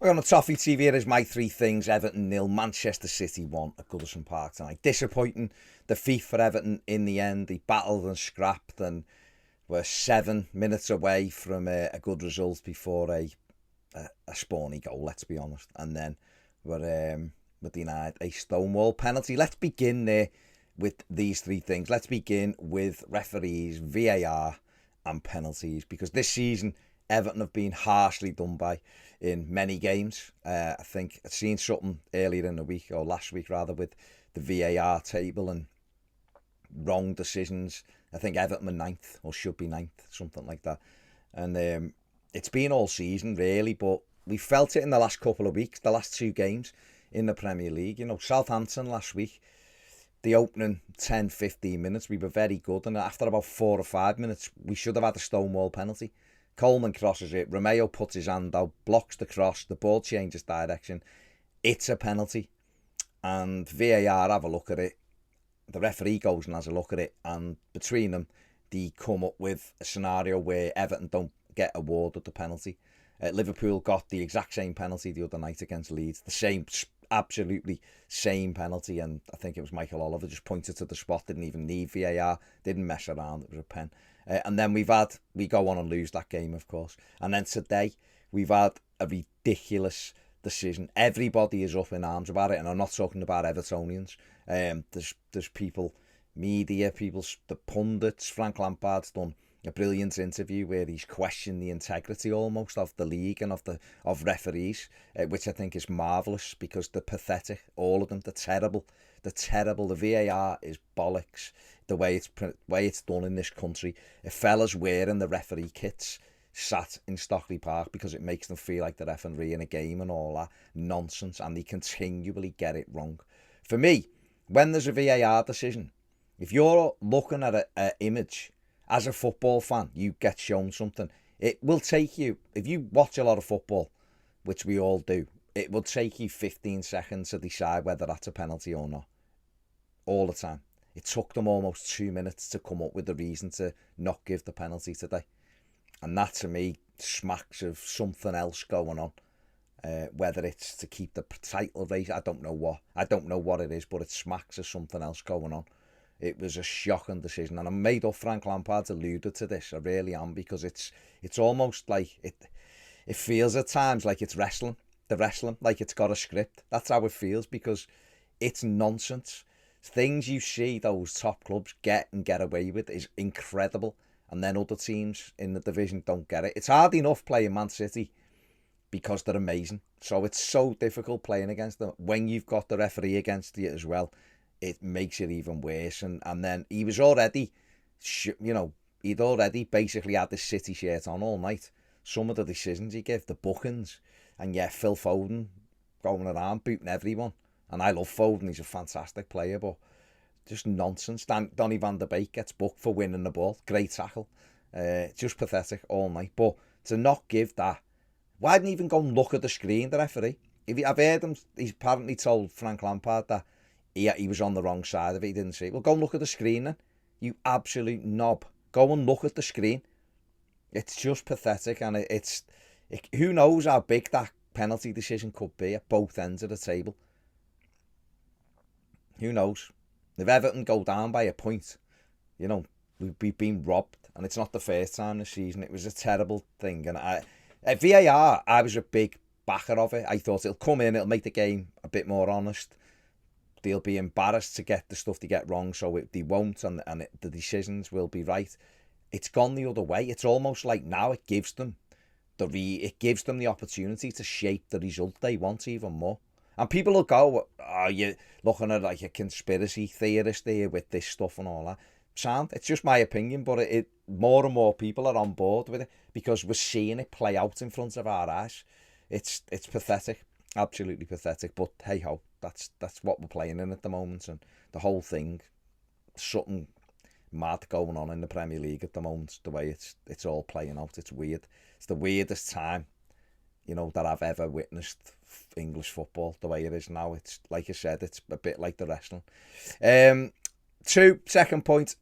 We're on the Toffee TV. Here is my three things. Everton 0, Manchester City 1 at Goodison Park tonight. Disappointing defeat for Everton in the end. They battled and scrapped and were 7 minutes away from a good result before a spawny goal, let's be honest. And then were denied a stonewall penalty. Let's begin there with these three things. Let's begin with referees, VAR and penalties, because this season Everton have been harshly done by in many games. I think I'd seen something earlier in the week, or last week rather, with the VAR table and wrong decisions. I think Everton were 9th, or should be 9th, something like that. And it's been all season, really, but we felt it in the last couple of weeks, the last two games in the Premier League. You know, Southampton last week, the opening 10-15 minutes, we were very good. And after about 4 or 5 minutes, we should have had a stonewall penalty. Coleman crosses it, Romeo puts his hand out, blocks the cross, the ball changes direction. It's a penalty. And VAR have a look at it. The referee goes and has a look at it. And between them, they come up with a scenario where Everton don't get awarded the penalty. Liverpool got the exact same penalty the other night against Leeds. The same, absolutely same penalty. And I think it was Michael Oliver just pointed to the spot, didn't even need VAR, didn't mess around, it was a pen. And then we go on and lose that game, of course. And then today, we've had a ridiculous decision. Everybody is up in arms about it, and I'm not talking about Evertonians. There's people, media, people, the pundits. Frank Lampard's done a brilliant interview where he's questioned the integrity almost of the league and of referees, which I think is marvellous because they're pathetic, all of them. They're terrible. The VAR is bollocks. The way it's done in this country. If fellas wearing the referee kits sat in Stockley Park because it makes them feel like they're referee in a game and all that nonsense, and they continually get it wrong. For me, when there's a VAR decision, if you're looking at an image as a football fan, you get shown something. It will take you, if you watch a lot of football, which we all do, it will take you 15 seconds to decide whether that's a penalty or not. All the time. It took them almost 2 minutes to come up with the reason to not give the penalty today. And that, to me, smacks of something else going on. Whether it's to keep the title race, I don't know what it is, but it smacks of something else going on. It was a shocking decision. And I'm made up Frank Lampard's alluded to this. I really am, because it's almost like it feels at times like it's wrestling. The wrestling, like it's got a script. That's how it feels, because it's nonsense. Things you see those top clubs get away with is incredible, and then other teams in the division don't get it. It's hard enough playing Man City because they're amazing, so it's so difficult playing against them. When you've got the referee against you as well, it makes it even worse. And then he was already, he'd already basically had the City shirt on all night. Some of the decisions he gave, the bookings, and yeah, Phil Foden going around booting everyone. And I love Foden, he's a fantastic player, but just nonsense. Donny van der Beek gets booked for winning the ball. Great tackle. Just pathetic all night. But to not give that, why didn't he even go and look at the screen, the referee? I've heard him, he's apparently told Frank Lampard that he was on the wrong side of it, he didn't see it. Well, go and look at the screen then, you absolute knob. Go and look at the screen. It's just pathetic, and who knows how big that penalty decision could be at both ends of the table. Who knows? If Everton go down by a point, we've been robbed, and it's not the first time this season. It was a terrible thing, and VAR, I was a big backer of it. I thought it'll come in, it'll make the game a bit more honest. They'll be embarrassed to get the stuff they get wrong, so they won't, and the decisions will be right. It's gone the other way. It's almost like now it gives them the opportunity to shape the result they want even more. And people will go, you're looking at like a conspiracy theorist here with this stuff and all that. Sound, it's just my opinion, but more and more people are on board with it because we're seeing it play out in front of our eyes. It's pathetic, absolutely pathetic. But hey ho, that's what we're playing in at the moment, and the whole thing, something mad going on in the Premier League at the moment. The way it's all playing out, it's weird. It's the weirdest time, that I've ever witnessed English football the way it is now. It's like I said, it's a bit like the wrestling. Second point,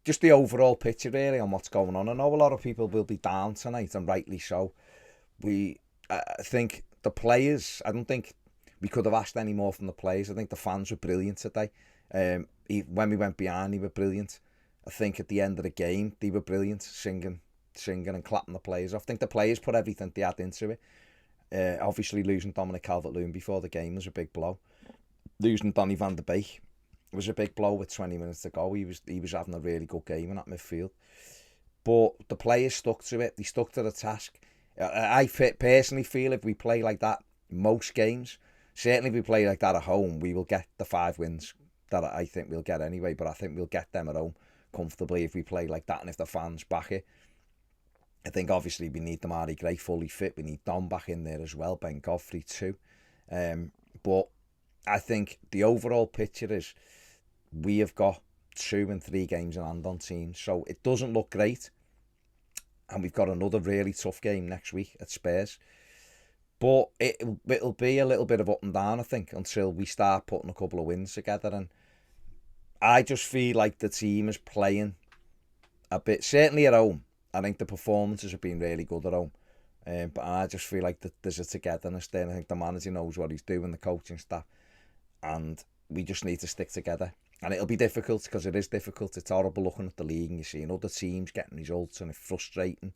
just the overall picture really on what's going on. I know a lot of people will be down tonight, and rightly so. I think the players, I don't think we could have asked any more from the players. I think the fans were brilliant today. When we went behind, they were brilliant. I think at the end of the game, they were brilliant, singing and clapping the players off. I think the players put everything they had into it. Obviously, losing Dominic Calvert-Lewin before the game was a big blow. Losing Donny van der Beek was a big blow with 20 minutes to go. He was having a really good game in that midfield. But the players stuck to it. They stuck to the task. I personally feel if we play like that most games, certainly if we play like that at home, we will get the 5 wins that I think we'll get anyway. But I think we'll get them at home comfortably if we play like that and if the fans back it. I think obviously we need Damari Gray fully fit. We need Dom back in there as well. Ben Godfrey too. But I think the overall picture is we have got 2 and 3 games in hand on teams. So it doesn't look great. And we've got another really tough game next week at Spurs. But it'll be a little bit of up and down, I think, until we start putting a couple of wins together. And I just feel like the team is playing a bit, certainly at home. I think the performances have been really good at home. But I just feel like there's a togetherness there. I think the manager knows what he's doing, the coaching staff. And we just need to stick together. And it'll be difficult because it is difficult. It's horrible looking at the league and you're seeing other teams getting results and it's frustrating.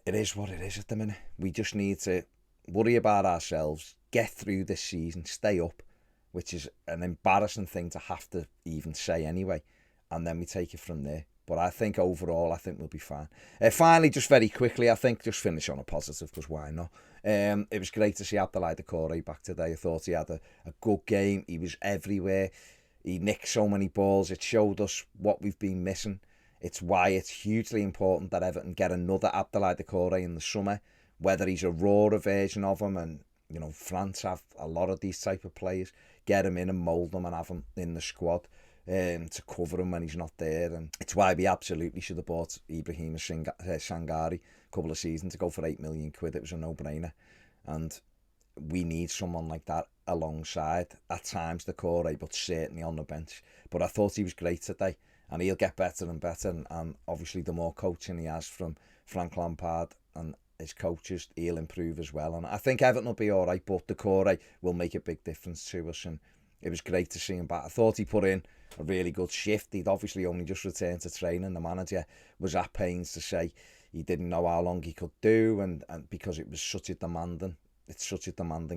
It is what it is at the minute. We just need to worry about ourselves, get through this season, stay up, which is an embarrassing thing to have to even say anyway. And then we take it from there. But I think overall, I think we'll be fine. Finally, just very quickly, I think, just finish on a positive, because why not? It was great to see Abdoulaye Doucouré back today. I thought he had a good game. He was everywhere. He nicked so many balls. It showed us what we've been missing. It's why it's hugely important that Everton get another Abdoulaye Doucouré in the summer, whether he's a rawer version of him, and you know France have a lot of these type of players. Get him in and mould them and have him in the squad to cover him when he's not there. And it's why we absolutely should have bought Ibrahim Sangare a couple of seasons ago for £8 million. It was a no-brainer. And we need someone like that alongside, at times, Doucouré, but certainly on the bench. But I thought he was great today, and he'll get better and better. And obviously, the more coaching he has from Frank Lampard and his coaches, he'll improve as well. And I think Everton will be all right, but Doucouré will make a big difference to us. And it was great to see him back. I thought he put in a really good shift. He'd obviously only just returned to training. The manager was at pains to say he didn't know how long he could do, and because it was such a demanding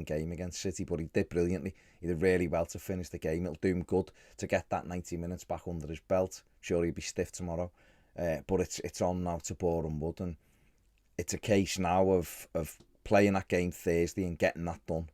game against City. But he did brilliantly. He did really well to finish the game. It'll do him good to get that 90 minutes back under his belt. Sure, he'll be stiff tomorrow. But it's on now to Boreham Wood, and it's a case now of playing that game Thursday and getting that done.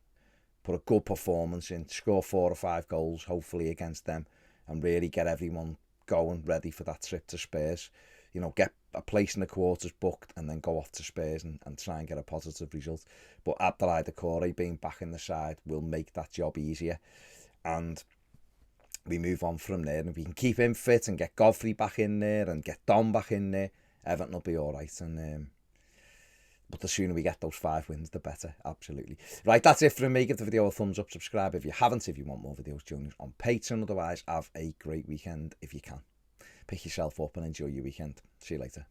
Put a good performance in, score 4 or 5 goals, hopefully, against them, and really get everyone going, ready for that trip to Spurs. You know, get a place in the quarters booked and then go off to Spurs and try and get a positive result. But Abdoulaye Doucouré being back in the side will make that job easier. And we move on from there. And if we can keep him fit and get Godfrey back in there and get Dom back in there, Everton will be all right. And but the sooner we get those 5 wins, the better. Absolutely. Right, that's it from me. Give the video a thumbs up, subscribe if you haven't. If you want more videos, join us on Patreon. Otherwise, have a great weekend if you can. Pick yourself up and enjoy your weekend. See you later.